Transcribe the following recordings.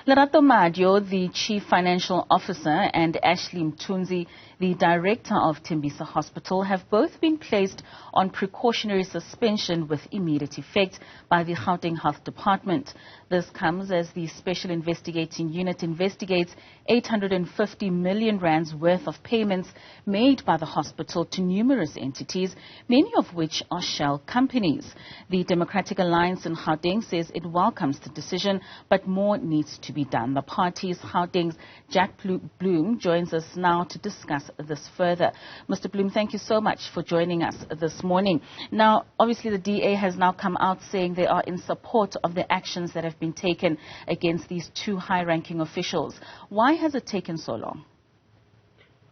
Lerato Madyo, the Chief Financial Officer, and Ashley Mthunzi, the Director of Tembisa Hospital, have both been placed on precautionary suspension with immediate effect by the Gauteng Health Department. This comes as the Special Investigating Unit investigates 850 million rands worth of payments made by the hospital to numerous entities, many of which are shell companies. The Democratic Alliance in Gauteng says it welcomes the decision, but more needs to be done. The party's Gauteng's Jack Bloom joins us now to discuss this further. Mr. Bloom, thank you so much for joining us this morning. Now, obviously the DA has now come out saying they are in support of the actions that have been taken against these two high-ranking officials. Why has it taken so long?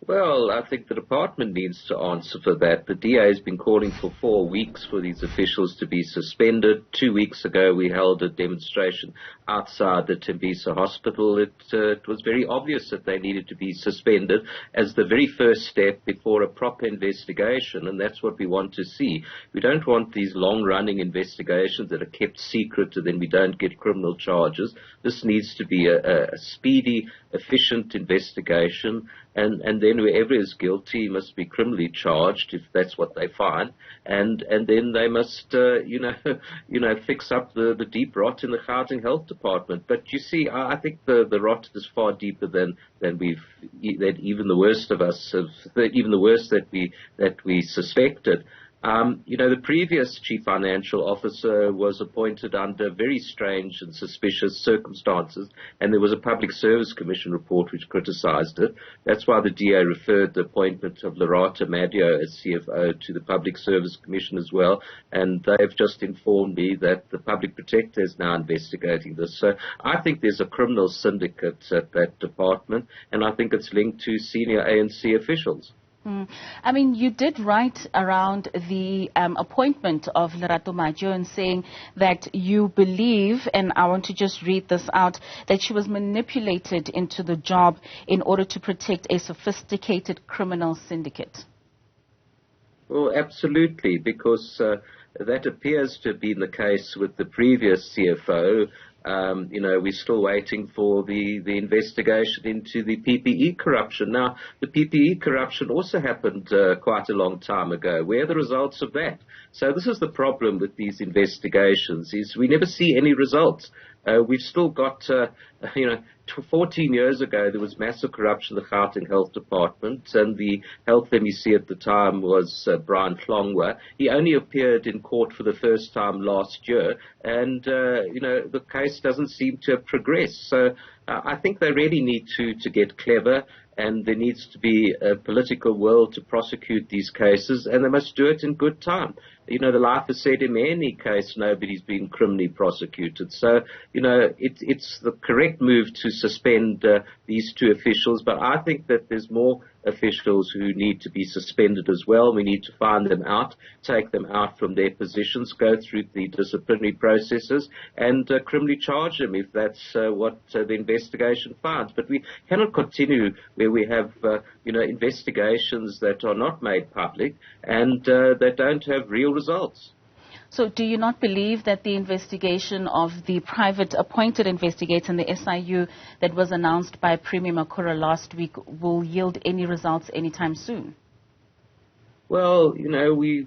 Well, I think the department needs to answer for that. The DA has been calling for 4 weeks for these officials to be suspended. 2 weeks ago, we held a demonstration outside the Tembisa Hospital. It was very obvious that they needed to be suspended as the very first step before a proper investigation, and that's what we want to see. We don't want these long-running investigations that are kept secret and then we don't get criminal charges. This needs to be a speedy, efficient investigation, and then whoever is guilty must be criminally charged if that's what they find, and then they must fix up the deep rot in the Gauteng Health Department. But you see, I think the rot is far deeper than even the worst of us even the worst that we suspected. The previous chief financial officer was appointed under very strange and suspicious circumstances, and there was a Public Service Commission report which criticized it. That's why the DA referred the appointment of Lerato Madyo as CFO to the Public Service Commission as well, and they've just informed me that the Public Protector is now investigating this. So I think there's a criminal syndicate at that department, and I think it's linked to senior ANC officials. I mean, you did write around the appointment of Lerato Madyo and saying that you believe, and I want to just read this out, that she was manipulated into the job in order to protect a sophisticated criminal syndicate. Well, absolutely, because that appears to have been the case with the previous CFO. We're still waiting for the investigation into the PPE corruption. Now, the PPE corruption also happened quite a long time ago. Where are the results of that? So this is the problem with these investigations, is we never see any results. We've still got, 14 years ago, there was massive corruption in the Gauteng Health Department, and the health MEC at the time was Brian Hlongwa. He only appeared in court for the first time last year, and, the case doesn't seem to have progressed. So I think they really need to get clever, and there needs to be a political will to prosecute these cases, and they must do it in good time. The life has said in any case, nobody's been criminally prosecuted. So, it's the correct move to suspend these two officials, but I think that there's more officials who need to be suspended as well. We need to find them out, take them out from their positions, go through the disciplinary processes, and criminally charge them if that's what the investigation finds. But we cannot continue where we have, investigations that are not made public and that don't have real results. So do you not believe that the investigation of the private appointed investigator in the SIU that was announced by Premier Makura last week will yield any results anytime soon? Well, we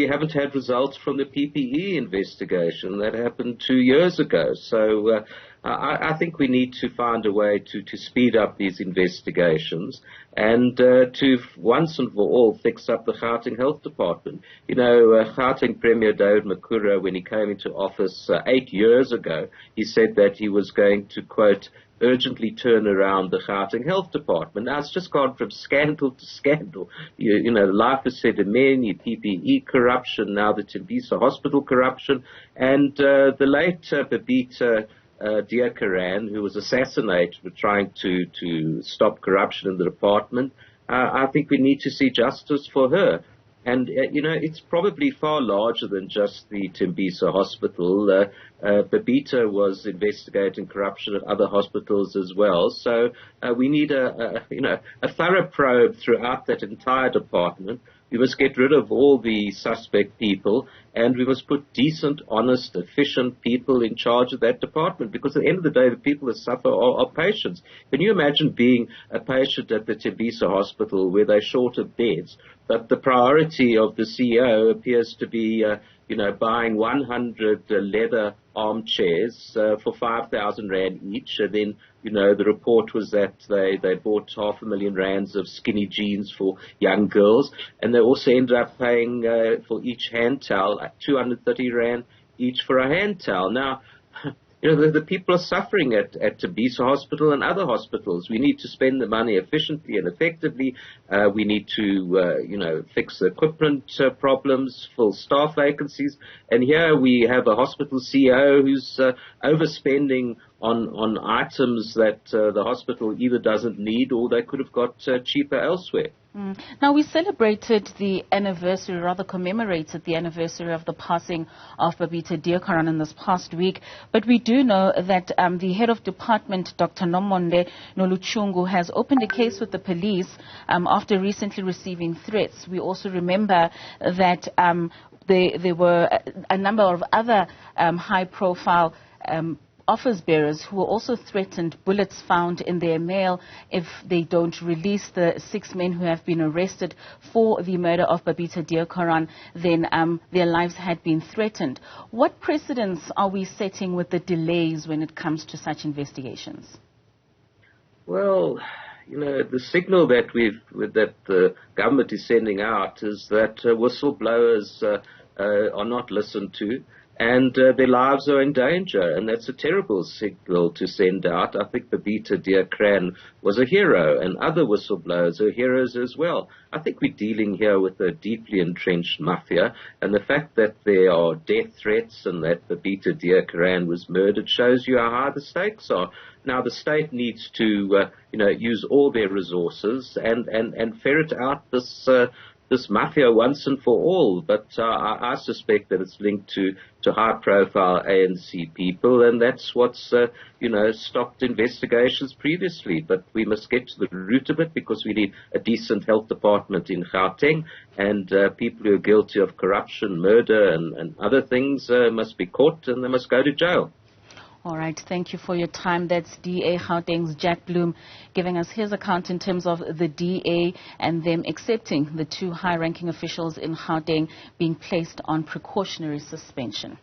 haven't had results from the PPE investigation. That happened 2 years ago. So I think we need to find a way to speed up these investigations and to once and for all fix up the Gauteng Health Department. Gauteng Premier David Makura, when he came into office 8 years ago, he said that he was going to, quote, urgently turn around the Gauteng Health Department. Now, it's just gone from scandal to scandal. Life has said many PPE corruption, now the Tembisa Hospital corruption, and the late Babita Diakaran, who was assassinated for trying to stop corruption in the department. I think we need to see justice for her. And, it's probably far larger than just the Tembisa Hospital. Babita was investigating corruption at other hospitals as well. So we need a thorough probe throughout that entire department We must get rid of all the suspect people, and we must put decent, honest, efficient people in charge of that department, because at the end of the day, the people that suffer are patients. Can you imagine being a patient at the Tembisa Hospital where they're short of beds, but the priority of the CEO appears to be buying 100 leather armchairs for 5,000 rand each. And then, the report was that they bought 500,000 rands of skinny jeans for young girls. And they also ended up paying for each hand towel, 230 rand each for a hand towel. Now, the people are suffering at Tembisa Hospital and other hospitals. We need to spend the money efficiently and effectively. We need to, fix the equipment problems, fill staff vacancies. And here we have a hospital CEO who's overspending on items that the hospital either doesn't need or they could have got cheaper elsewhere. Now, we celebrated the anniversary, rather commemorated the anniversary of the passing of Babita Deokaran this past week. But we do know that the head of department, Dr. Nomonde Noluchungu, has opened a case with the police after recently receiving threats. We also remember that there were a number of other high-profile office bearers who were also threatened, bullets found in their mail if they don't release the 6 men who have been arrested for the murder of Babita Deokaran, then their lives had been threatened. What precedents are we setting with the delays when it comes to such investigations? Well, the signal that the government is sending out is that whistleblowers are not listened to, and their lives are in danger, and that's a terrible signal to send out. I think Babita Deokaran was a hero, and other whistleblowers are heroes as well. I think we're dealing here with a deeply entrenched mafia, and the fact that there are death threats and that Babita Deokaran was murdered shows you how high the stakes are. Now, the state needs to, use all their resources and ferret out this mafia once and for all, but I suspect that it's linked to high-profile ANC people, and that's what's stopped investigations previously. But we must get to the root of it, because we need a decent health department in Gauteng, and people who are guilty of corruption, murder, and other things must be caught, and they must go to jail. All right, thank you for your time. That's DA Gauteng's Jack Bloom giving us his account in terms of the DA and them accepting the 2 high-ranking officials in Gauteng being placed on precautionary suspension.